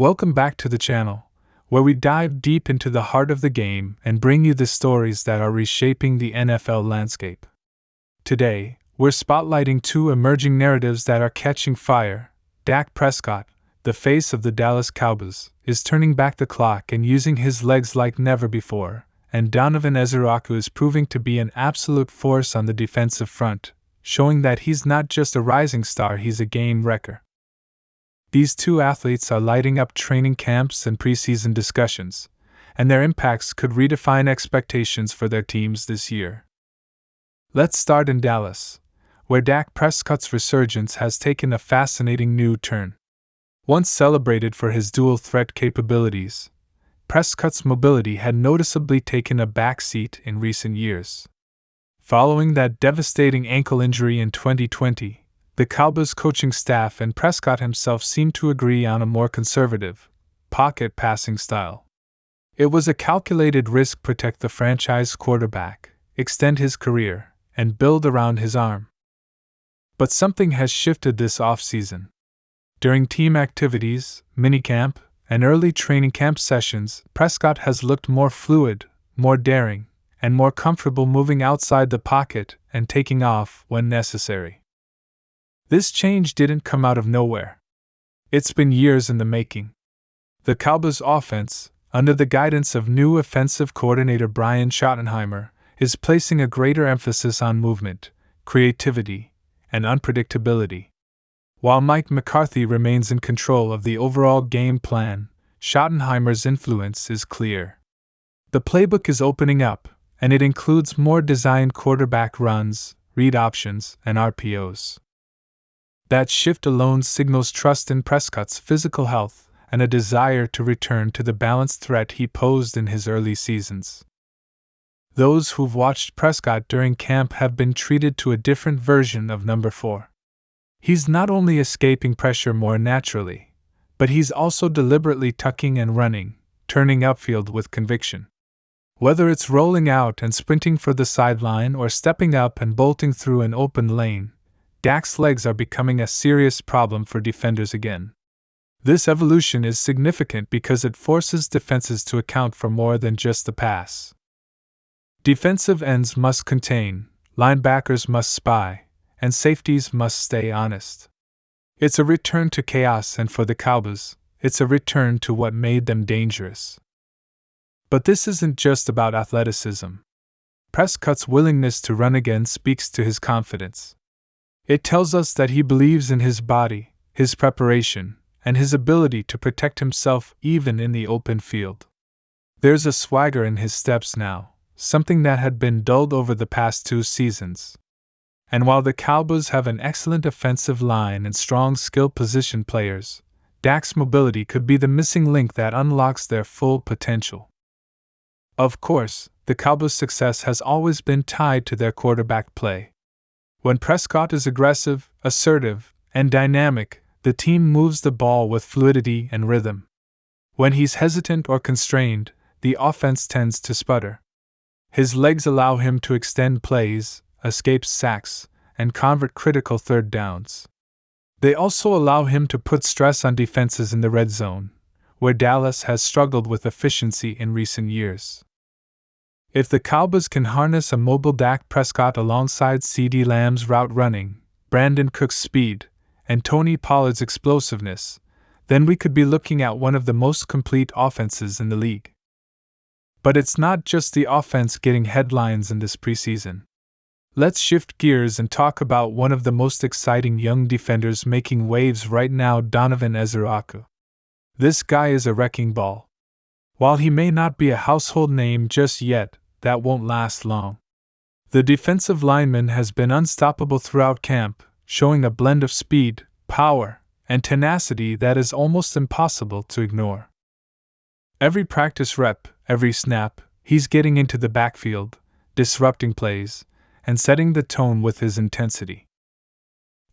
Welcome back to the channel, where we dive deep into the heart of the game and bring you the stories that are reshaping the NFL landscape. Today, we're spotlighting two emerging narratives that are catching fire. Dak Prescott, the face of the Dallas Cowboys, is turning back the clock and using his legs like never before, and Donovan Ezeiruaku is proving to be an absolute force on the defensive front, showing that he's not just a rising star, he's a game wrecker. These two athletes are lighting up training camps and preseason discussions, and their impacts could redefine expectations for their teams this year. Let's start in Dallas, where Dak Prescott's resurgence has taken a fascinating new turn. Once celebrated for his dual-threat capabilities, Prescott's mobility had noticeably taken a backseat in recent years. Following that devastating ankle injury in 2020, the Cowboys coaching staff and Prescott himself seemed to agree on a more conservative, pocket passing style. It was a calculated risk: protect the franchise quarterback, extend his career, and build around his arm. But something has shifted this offseason. During team activities, minicamp, and early training camp sessions, Prescott has looked more fluid, more daring, and more comfortable moving outside the pocket and taking off when necessary. This change didn't come out of nowhere. It's been years in the making. The Cowboys' offense, under the guidance of new offensive coordinator Brian Schottenheimer, is placing a greater emphasis on movement, creativity, and unpredictability. While Mike McCarthy remains in control of the overall game plan, Schottenheimer's influence is clear. The playbook is opening up, and it includes more designed quarterback runs, read options, and RPOs. That shift alone signals trust in Prescott's physical health and a desire to return to the balanced threat he posed in his early seasons. Those who've watched Prescott during camp have been treated to a different version of number 4. He's not only escaping pressure more naturally, but he's also deliberately tucking and running, turning upfield with conviction. Whether it's rolling out and sprinting for the sideline or stepping up and bolting through an open lane, Dak's legs are becoming a serious problem for defenders again. This evolution is significant because it forces defenses to account for more than just the pass. Defensive ends must contain, linebackers must spy, and safeties must stay honest. It's a return to chaos, and for the Cowboys, it's a return to what made them dangerous. But this isn't just about athleticism. Prescott's willingness to run again speaks to his confidence. It tells us that he believes in his body, his preparation, and his ability to protect himself even in the open field. There's a swagger in his steps now, something that had been dulled over the past 2 seasons. And while the Cowboys have an excellent offensive line and strong skill position players, Dak's mobility could be the missing link that unlocks their full potential. Of course, the Cowboys' success has always been tied to their quarterback play. When Prescott is aggressive, assertive, and dynamic, the team moves the ball with fluidity and rhythm. When he's hesitant or constrained, the offense tends to sputter. His legs allow him to extend plays, escape sacks, and convert critical third downs. They also allow him to put stress on defenses in the red zone, where Dallas has struggled with efficiency in recent years. If the Cowboys can harness a mobile Dak Prescott alongside CeeDee Lamb's route running, Brandon Cook's speed, and Tony Pollard's explosiveness, then we could be looking at one of the most complete offenses in the league. But it's not just the offense getting headlines in this preseason. Let's shift gears and talk about one of the most exciting young defenders making waves right now, Donovan Ezeiruaku. This guy is a wrecking ball. While he may not be a household name just yet, that won't last long. The defensive lineman has been unstoppable throughout camp, showing a blend of speed, power, and tenacity that is almost impossible to ignore. Every practice rep, every snap, he's getting into the backfield, disrupting plays, and setting the tone with his intensity.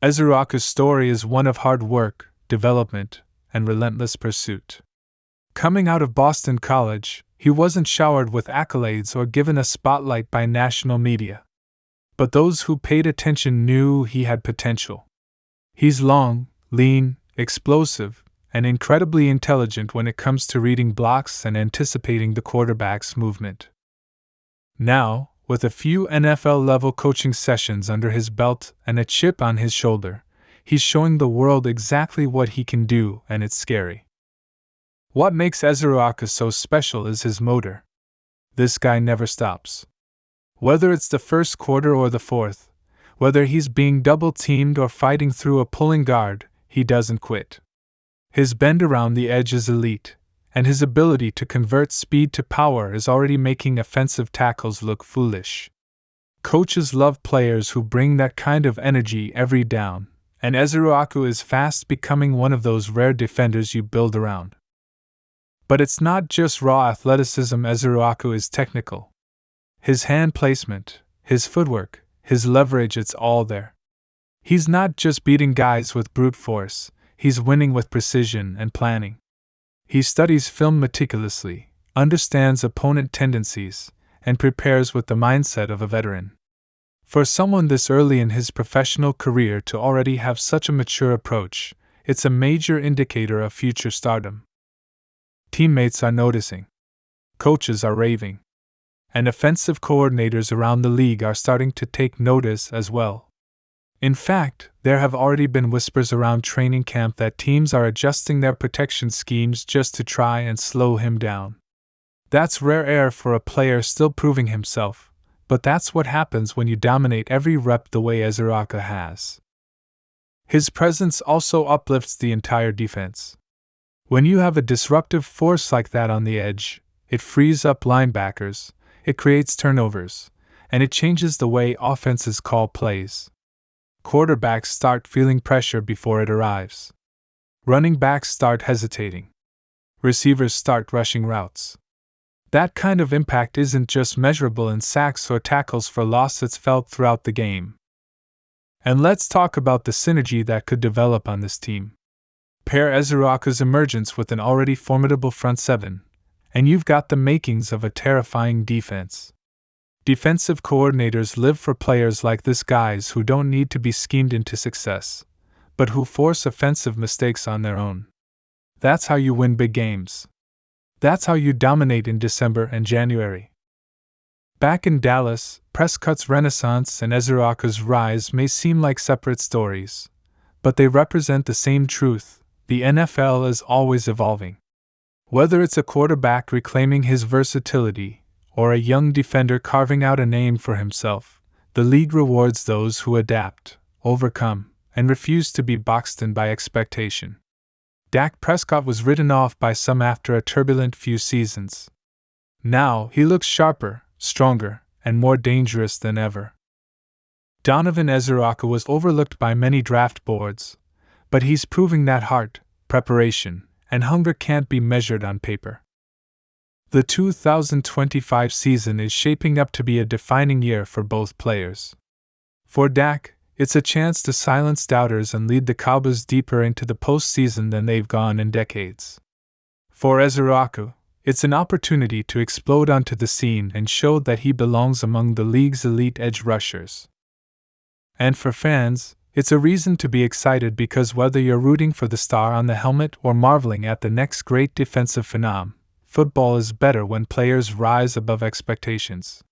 Ezeiruaku's story is one of hard work, development, and relentless pursuit. Coming out of Boston College, he wasn't showered with accolades or given a spotlight by national media. But those who paid attention knew he had potential. He's long, lean, explosive, and incredibly intelligent when it comes to reading blocks and anticipating the quarterback's movement. Now, with a few NFL-level coaching sessions under his belt and a chip on his shoulder, he's showing the world exactly what he can do, and it's scary. What makes Ezeiruaku so special is his motor. This guy never stops. Whether it's the first quarter or the fourth, whether he's being double-teamed or fighting through a pulling guard, he doesn't quit. His bend around the edge is elite, and his ability to convert speed to power is already making offensive tackles look foolish. Coaches love players who bring that kind of energy every down, and Ezeiruaku is fast becoming one of those rare defenders you build around. But it's not just raw athleticism. Ezeiruaku is technical. His hand placement, his footwork, his leverage, it's all there. He's not just beating guys with brute force, he's winning with precision and planning. He studies film meticulously, understands opponent tendencies, and prepares with the mindset of a veteran. For someone this early in his professional career to already have such a mature approach, it's a major indicator of future stardom. Teammates are noticing. Coaches are raving. And offensive coordinators around the league are starting to take notice as well. In fact, there have already been whispers around training camp that teams are adjusting their protection schemes just to try and slow him down. That's rare air for a player still proving himself, but that's what happens when you dominate every rep the way Ezeiruaku has. His presence also uplifts the entire defense. When you have a disruptive force like that on the edge, it frees up linebackers, it creates turnovers, and it changes the way offenses call plays. Quarterbacks start feeling pressure before it arrives. Running backs start hesitating. Receivers start rushing routes. That kind of impact isn't just measurable in sacks or tackles for loss, it's felt throughout the game. And let's talk about the synergy that could develop on this team. Pair Ezeiruaku's emergence with an already formidable front seven, and you've got the makings of a terrifying defense. Defensive coordinators live for players like this, guys who don't need to be schemed into success, but who force offensive mistakes on their own. That's how you win big games. That's how you dominate in December and January. Back in Dallas, Prescott's renaissance and Ezeiruaku's rise may seem like separate stories, but they represent the same truth: the NFL is always evolving. Whether it's a quarterback reclaiming his versatility, or a young defender carving out a name for himself, the league rewards those who adapt, overcome, and refuse to be boxed in by expectation. Dak Prescott was written off by some after a turbulent few seasons. Now he looks sharper, stronger, and more dangerous than ever. Donovan Ezeiruaku was overlooked by many draft boards, but he's proving that heart, preparation, and hunger can't be measured on paper. The 2025 season is shaping up to be a defining year for both players. For Dak, it's a chance to silence doubters and lead the Cowboys deeper into the postseason than they've gone in decades. For Ezeiruaku, it's an opportunity to explode onto the scene and show that he belongs among the league's elite edge rushers. And for fans, it's a reason to be excited, because whether you're rooting for the star on the helmet or marveling at the next great defensive phenom, football is better when players rise above expectations.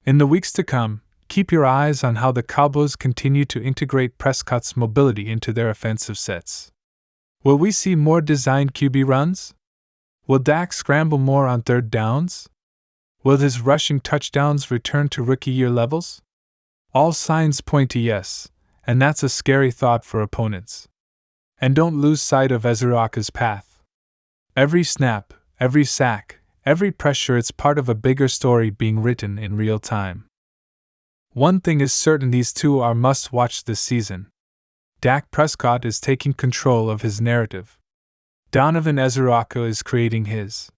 In the weeks to come, keep your eyes on how the Cowboys continue to integrate Prescott's mobility into their offensive sets. Will we see more designed QB runs? Will Dak scramble more on third downs? Will his rushing touchdowns return to rookie-year levels? All signs point to yes, and that's a scary thought for opponents. And don't lose sight of Ezeiruaku's path. Every snap, every sack, every pressure, it's part of a bigger story being written in real time. One thing is certain: these two are must-watch this season. Dak Prescott is taking control of his narrative. Donovan Ezeiruaku is creating his.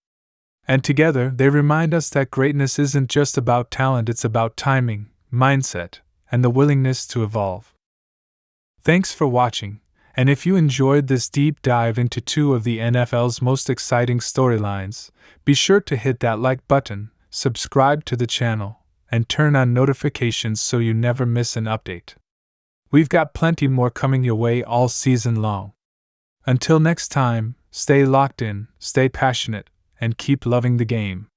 And together, they remind us that greatness isn't just about talent, it's about timing, mindset, and the willingness to evolve. Thanks for watching, and if you enjoyed this deep dive into two of the NFL's most exciting storylines, be sure to hit that like button, subscribe to the channel, and turn on notifications so you never miss an update. We've got plenty more coming your way all season long. Until next time, stay locked in, stay passionate, and keep loving the game.